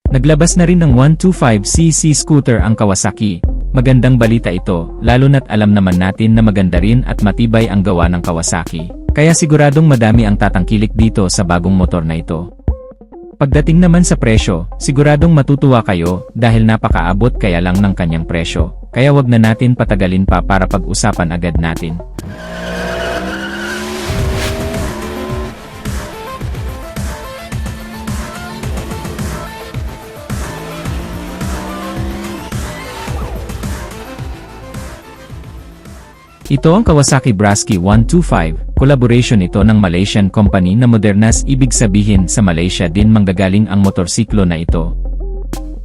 Naglabas na rin ng 125cc scooter ang Kawasaki. Magandang balita ito, lalo na't alam naman natin na maganda rin at matibay ang gawa ng Kawasaki. Kaya siguradong madami ang tatangkilik dito sa bagong motor na ito. Pagdating naman sa presyo, siguradong matutuwa kayo dahil napakaabot kaya lang ng kanyang presyo. Kaya wag na natin patagalin pa para pag-usapan agad natin. Ito ang Kawasaki Brasky 125, collaboration ito ng Malaysian company na Modernas, ibig sabihin sa Malaysia din manggagaling ang motorsiklo na ito.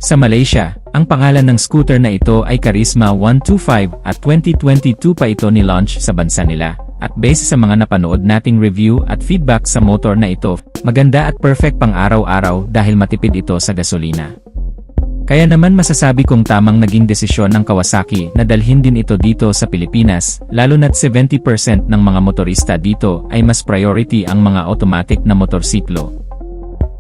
Sa Malaysia, ang pangalan ng scooter na ito ay Karisma 125 at 2022 pa ito ni-launch sa bansa nila. At base sa mga napanood nating review at feedback sa motor na ito, maganda at perfect pang araw-araw dahil matipid ito sa gasolina. Kaya naman masasabi kong tamang naging desisyon ng Kawasaki na dalhin din ito dito sa Pilipinas, lalo na't 70% ng mga motorista dito ay mas priority ang mga automatic na motorsiklo.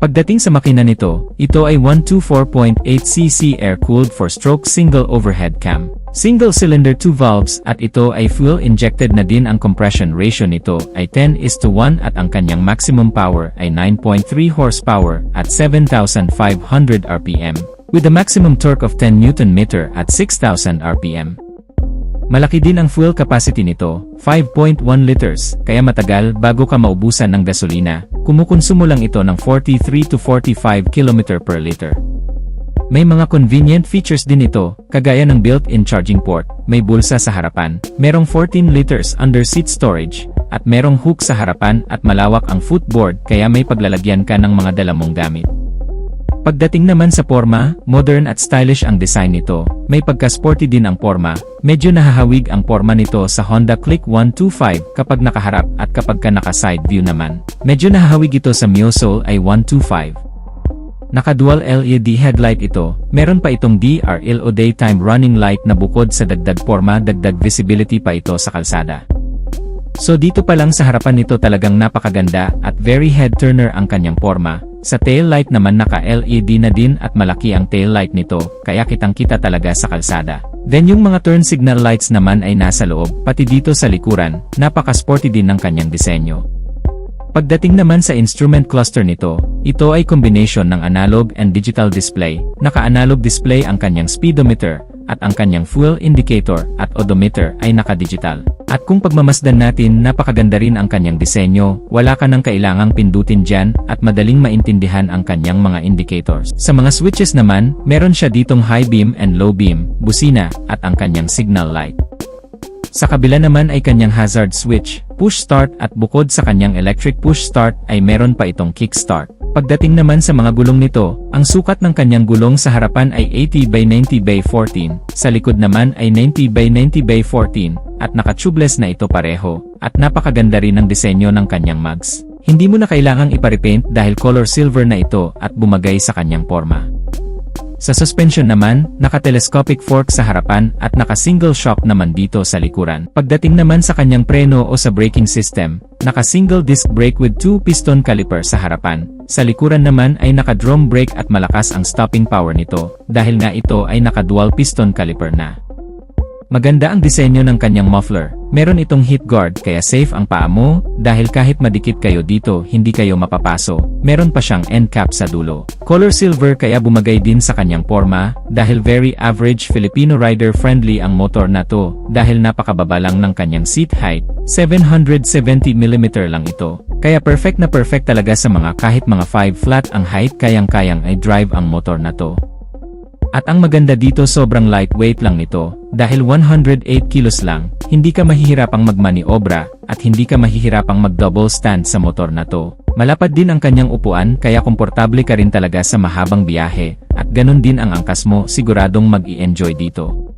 Pagdating sa makina nito, ito ay 124.8cc air-cooled 4-stroke single overhead cam. Single cylinder 2 valves at ito ay fuel-injected na din. Ang compression ratio nito ay 10:1 at ang kanyang maximum power ay 9.3 horsepower at 7,500 rpm. With a maximum torque of 10 Nm at 6,000 rpm. Malaki din ang fuel capacity nito, 5.1 liters, kaya matagal bago ka maubusan ng gasolina. Kumukonsumo lang ito ng 43 to 45 km per liter. May mga convenient features din ito, kagaya ng built-in charging port, may bulsa sa harapan, merong 14 liters under seat storage, at merong hook sa harapan at malawak ang footboard kaya may paglalagyan ka ng mga dala mong gamit. Pagdating naman sa porma, modern at stylish ang design nito, may pagka-sporty din ang porma, medyo nahahawig ang porma nito sa Honda Click 125 kapag nakaharap at kapag ka naka-side view naman, medyo nahahawig ito sa Miosol ay 125. Naka-dual LED headlight ito, meron pa itong DRL o daytime running light na bukod sa dagdag porma dagdag visibility pa ito sa kalsada. So dito pa lang sa harapan nito talagang napakaganda at very head-turner ang kanyang porma. Sa taillight naman naka-LED na din at malaki ang taillight nito, kaya kitang-kita talaga sa kalsada. Then yung mga turn signal lights naman ay nasa loob, pati dito sa likuran, napaka-sporty din ng kanyang disenyo. Pagdating naman sa instrument cluster nito, ito ay combination ng analog and digital display. Naka-analog display ang kanyang speedometer, at ang kanyang fuel indicator at odometer ay naka-digital. At kung pagmamasdan natin, napakaganda rin ang kanyang disenyo, wala ka nang kailangang pindutin dyan at madaling maintindihan ang kanyang mga indicators. Sa mga switches naman, meron siya ditong high beam and low beam, busina, at ang kanyang signal light. Sa kabila naman ay kanyang hazard switch, push start at bukod sa kanyang electric push start ay meron pa itong kick start. Pagdating naman sa mga gulong nito, ang sukat ng kanyang gulong sa harapan ay 80/90/14, sa likod naman ay 90/90/14, at naka-tubeless na ito pareho, at napakaganda rin ang disenyo ng kanyang mugs. Hindi mo na kailangang iparepaint dahil color silver na ito at bumagay sa kanyang porma. Sa suspension naman, naka-telescopic fork sa harapan at naka-single shock naman dito sa likuran. Pagdating naman sa kanyang preno o sa braking system, naka-single disc brake with 2-piston caliper sa harapan. Sa likuran naman ay naka-drum brake at malakas ang stopping power nito, dahil nga ito ay naka-dual piston caliper na. Maganda ang disenyo ng kanyang muffler. Meron itong heat guard kaya safe ang paa mo, dahil kahit madikit kayo dito hindi kayo mapapaso. Meron pa siyang end cap sa dulo. Color silver kaya bumagay din sa kanyang porma, dahil very average Filipino rider friendly ang motor na to, dahil napakababa lang ng kanyang seat height, 770mm lang ito. Kaya perfect na perfect talaga sa mga kahit mga 5 flat ang height kayang-kayang ay drive ang motor na to. At ang maganda dito sobrang lightweight lang nito, dahil 108 kilos lang, hindi ka mahihirapang magmaniobra, at hindi ka mahihirapang mag-double stand sa motor na to. Malapad din ang kanyang upuan kaya komportable ka rin talaga sa mahabang biyahe, at ganun din ang angkas mo, siguradong mag-i-enjoy dito.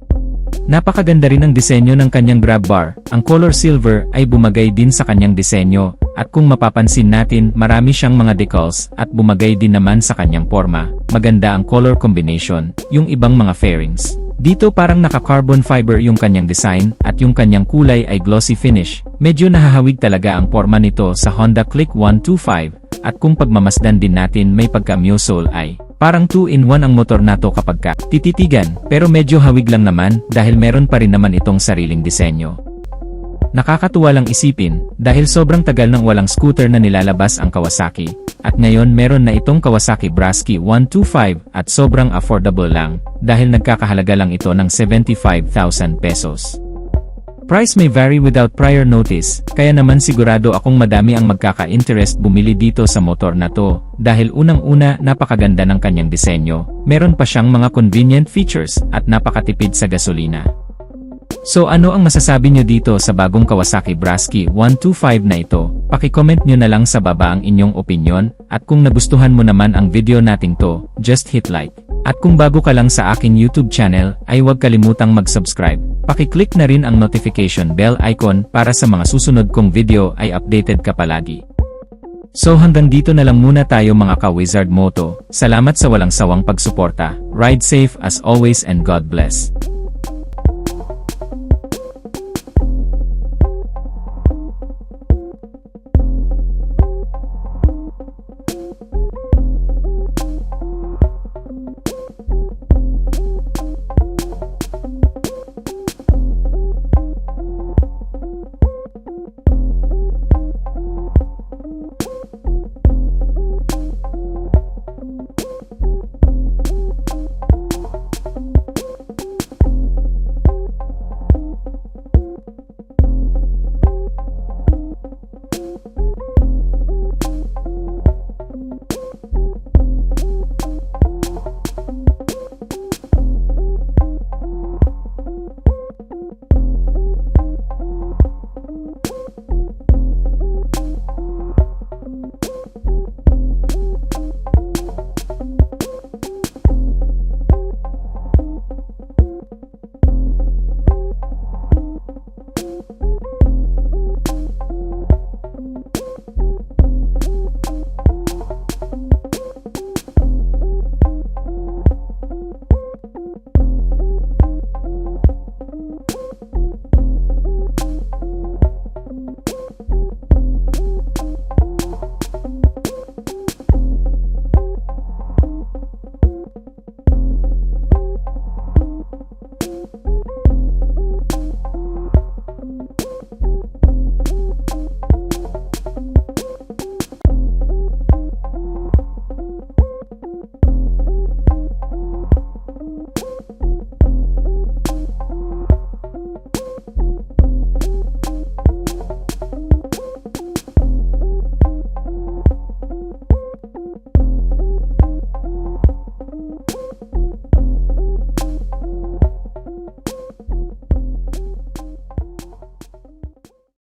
Napakaganda rin ang disenyo ng kanyang grab bar, ang color silver ay bumagay din sa kanyang disenyo, at kung mapapansin natin marami siyang mga decals at bumagay din naman sa kanyang porma, maganda ang color combination, yung ibang mga fairings. Dito parang naka-carbon fiber yung kanyang design at yung kanyang kulay ay glossy finish, medyo nahahawig talaga ang porma nito sa Honda Click 125 at kung pagmamasdan din natin may pagka-Muscle ay parang 2-in-1 ang motor na to kapag ka tititigan, pero medyo hawig lang naman dahil meron pa rin naman itong sariling disenyo. Nakakatuwa lang isipin, dahil sobrang tagal nang walang scooter na nilalabas ang Kawasaki, at ngayon meron na itong Kawasaki Brasky 125 at sobrang affordable lang, dahil nagkakahalaga lang ito ng 75,000 pesos. Price may vary without prior notice, kaya naman sigurado akong madami ang magkaka-interest bumili dito sa motor na to, dahil unang-una napakaganda ng kanyang disenyo, meron pa siyang mga convenient features, at napakatipid sa gasolina. So ano ang masasabi nyo dito sa bagong Kawasaki Brasky 125 na ito? Paki-comment nyo na lang sa baba ang inyong opinyon, at kung nagustuhan mo naman ang video nating to, just hit like. At kung bago ka lang sa aking YouTube channel, ay huwag kalimutang mag-subscribe. Paki-click na rin ang notification bell icon para sa mga susunod kong video ay updated ka palagi. So hanggang dito na lang muna tayo mga ka-Wizard Moto. Salamat sa walang sawang pagsuporta. Ride safe as always and God bless.